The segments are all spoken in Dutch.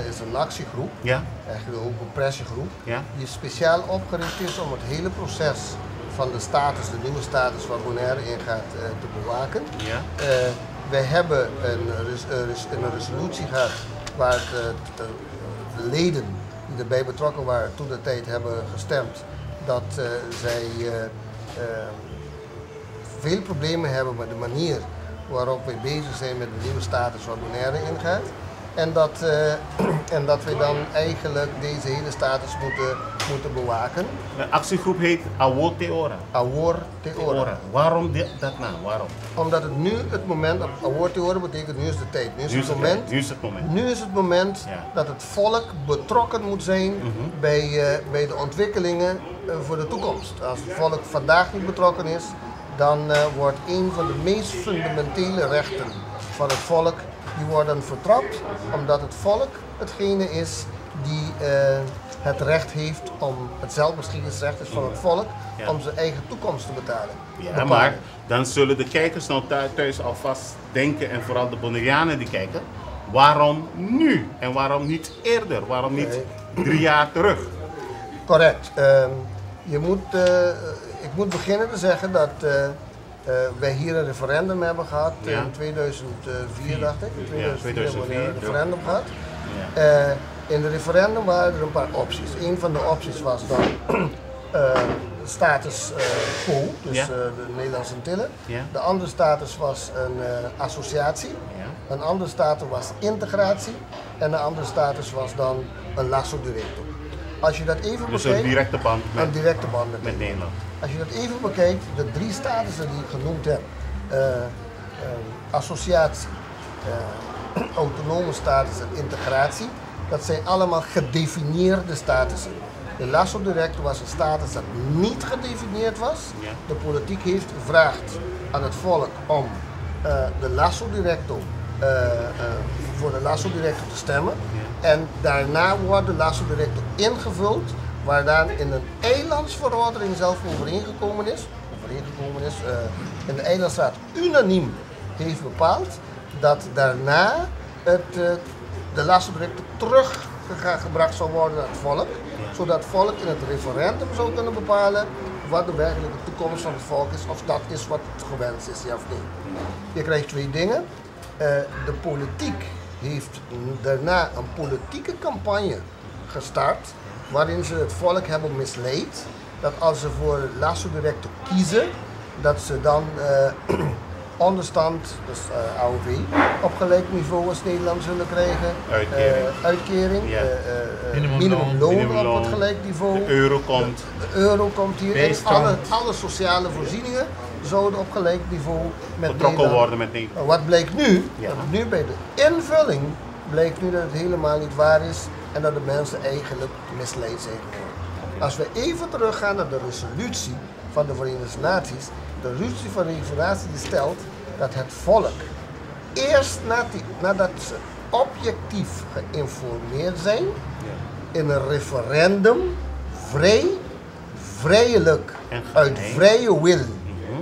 is een actiegroep, eigenlijk ook een pressiegroep, die speciaal opgericht is om het hele proces van de status, de nieuwe status waar Bonaire in gaat, te bewaken. Wij hebben een resolutie gehad waar de leden die erbij betrokken waren toen de tijd hebben gestemd dat zij veel problemen hebben met de manier waarop wij bezig zijn met de nieuwe status waar Bonaire ingaat. En dat we dan eigenlijk deze hele status moeten bewaken. De actiegroep heet Awor Te Ora. Awor Te Ora. Waarom dat nou? Waarom? Omdat het nu het moment, Awor Te Ora betekent nu is de tijd. Nu is het moment dat het volk betrokken moet zijn bij de ontwikkelingen voor de toekomst. Als het volk vandaag niet betrokken is, dan wordt een van de meest fundamentele rechten van het volk, die worden vertrapt, omdat het volk hetgene is die het recht heeft om, het zelfbeschikkingsrecht is van het volk, om zijn eigen toekomst te betalen. Ja, maar dan zullen de kijkers nou thuis alvast denken, en vooral de Bonaireanen die kijken, waarom nu en waarom niet eerder, waarom niet 3 jaar terug? Correct. Ik moet beginnen te zeggen dat wij hier een referendum hebben gehad in 2004, dacht ik. In 2004 hebben we een referendum gehad. In de referendum waren er een paar opties. Een van de opties was dan status quo, dus de Nederlandse Antillen. De andere status was een associatie. Een andere status was integratie. En een andere status was dan een lasso directo. Als je dat even bekijkt, een directe band met Nederland. Als je dat even bekijkt, de 3 statussen die ik genoemd heb, associatie, autonome status en integratie, dat zijn allemaal gedefinieerde statussen. De lasso directo was een status dat niet gedefinieerd was. De politiek heeft gevraagd aan het volk om de lasso directo voor de lasso directo te stemmen. En daarna wordt de lasso directo ingevuld, waar dan in een eilandsverordening zelf overeengekomen is, en de eilandsraad unaniem heeft bepaald dat daarna de lasso directo teruggebracht zou worden naar het volk, zodat het volk in het referendum zou kunnen bepalen wat de werkelijke toekomst van het volk is, of dat is wat gewenst is, ja of nee. Je krijgt 2 dingen. De politiek heeft daarna een politieke campagne gestart, waarin ze het volk hebben misleid, dat als ze voor lasso directo kiezen, dat ze dan onderstand, dus AOW, op gelijk niveau als Nederland zullen krijgen, uitkering, minimumloon op het gelijk niveau, de euro komt, de euro komt hier, en alle sociale voorzieningen zouden op gelijk niveau met betrokken worden met Nederland. Wat blijkt nu? Nu bij de invulling blijkt nu dat het helemaal niet waar is en dat de mensen eigenlijk misleid zijn geworden. Als we even teruggaan naar de resolutie van de Verenigde Naties, de resolutie van de Verenigde Naties die stelt dat het volk eerst nadat ze objectief geïnformeerd zijn, in een referendum vrijelijk, uit vrije wil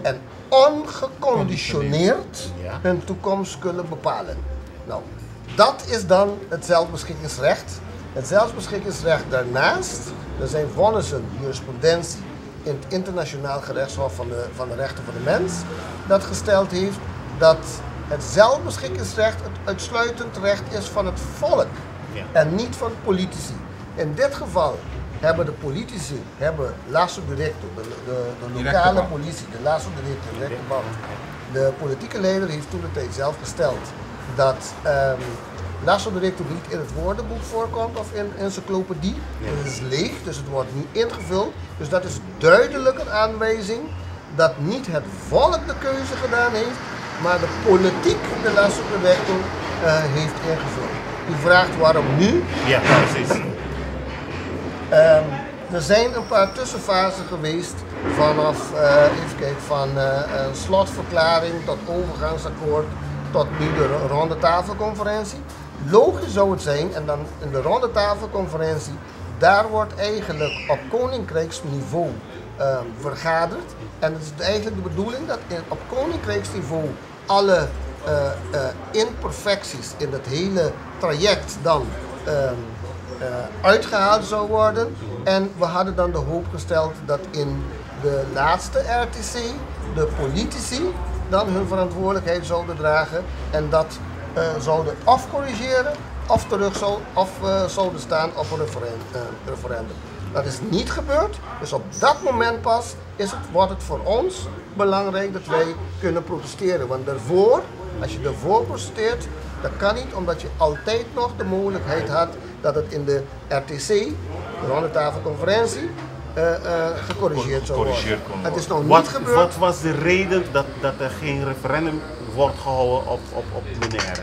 en ongeconditioneerd hun toekomst kunnen bepalen. Nou, dat is dan het zelfbeschikkingsrecht. Het zelfbeschikkingsrecht daarnaast, er zijn vonnissen, jurisprudentie in het internationaal gerechtshof van de rechten van de mens, dat gesteld heeft dat het zelfbeschikkingsrecht het uitsluitend recht is van het volk en niet van politici. In dit geval hebben de politici, lasso directo, de lokale politie, de lasso directo, directe band. De politieke leider heeft toen de tijd zelf gesteld dat lasso directo niet in het woordenboek voorkomt of in encyclopedie. Het is leeg, dus het wordt nu ingevuld. Dus dat is duidelijk een aanwijzing dat niet het volk de keuze gedaan heeft, maar de politiek de lasso directo heeft ingevuld. U vraagt waarom nu? Ja, precies. Er zijn een paar tussenfasen geweest vanaf van een slotverklaring tot overgangsakkoord tot nu de rondetafelconferentie. Logisch zou het zijn, en dan in de rondetafelconferentie, daar wordt eigenlijk op koninkrijksniveau vergaderd. En het is eigenlijk de bedoeling dat op koninkrijksniveau alle imperfecties in het hele traject dan uitgehaald zou worden. En we hadden dan de hoop gesteld dat in de laatste RTC de politici dan hun verantwoordelijkheid zouden dragen en dat zouden of corrigeren of zouden staan op een referendum. Dat is niet gebeurd, dus op dat moment pas wordt het voor ons belangrijk dat wij kunnen protesteren. Want daarvoor, als je ervoor protesteert, dat kan niet, omdat je altijd nog de mogelijkheid had dat het in de RTC, de rondetafelconferentie, gecorrigeerd zou worden. Het is nog niet gebeurd. Wat was de reden dat er geen referendum wordt gehouden op Bonaire?